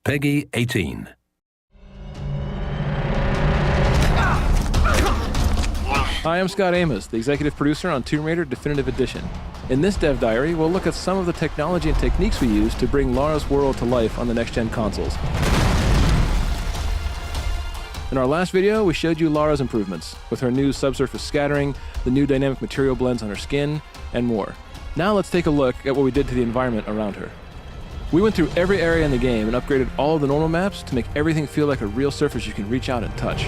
Peggy 18. Hi, I'm Scot Amos, the executive producer on Tomb Raider Definitive Edition. In this dev diary, we'll look at some of the technology and techniques we use to bring Lara's world to life on the next-gen consoles. In our last video, we showed you Lara's improvements, with her new subsurface scattering, the new dynamic material blends on her skin, and more. Now let's take a look at what we did to the environment around her. We went through every area in the game and upgraded all of the normal maps to make everything feel like a real surface you can reach out and touch.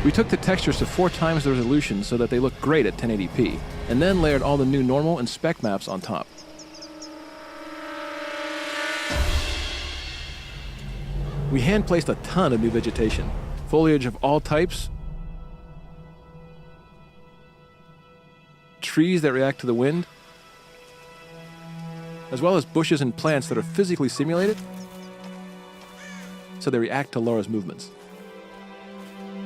We took the textures to 4 times the resolution so that they look great at 1080p, and then layered all the new normal and spec maps on top. We hand-placed a ton of new vegetation, foliage of all types, trees that react to the wind, as well as bushes and plants that are physically simulated, so they react to Lara's movements.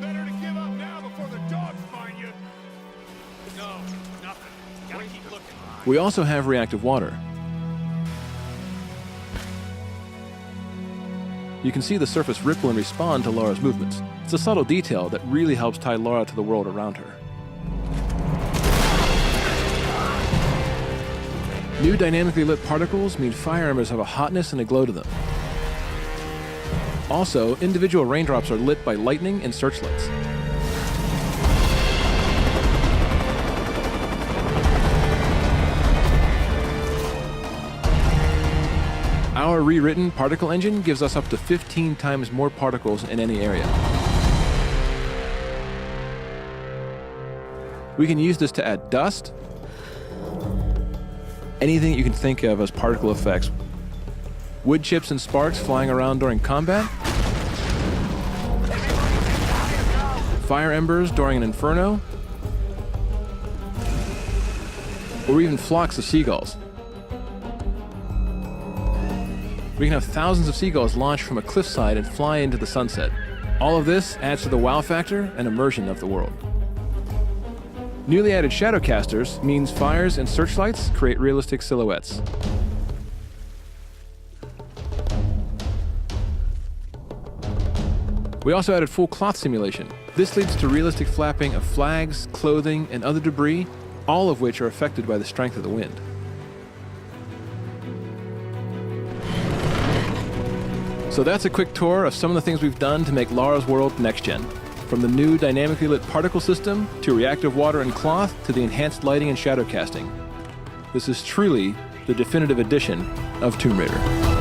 Better to give up now before the dogs find you. No, nothing. Gotta keep looking. We also have reactive water. You can see the surface ripple and respond to Lara's movements. It's a subtle detail that really helps tie Lara to the world around her. New dynamically lit particles mean fire embers have a hotness and a glow to them. Also, individual raindrops are lit by lightning and searchlights. Our rewritten particle engine gives us up to 15 times more particles in any area. We can use this to add dust, anything you can think of as particle effects. Wood chips and sparks flying around during combat, fire embers during an inferno, or even flocks of seagulls. We can have thousands of seagulls launch from a cliffside and fly into the sunset. All of this adds to the wow factor and immersion of the world. Newly added shadow casters means fires and searchlights create realistic silhouettes. We also added full cloth simulation. This leads to realistic flapping of flags, clothing, and other debris, all of which are affected by the strength of the wind. So that's a quick tour of some of the things we've done to make Lara's world next-gen. From the new dynamically lit particle system, to reactive water and cloth, to the enhanced lighting and shadow casting. This is truly the definitive edition of Tomb Raider.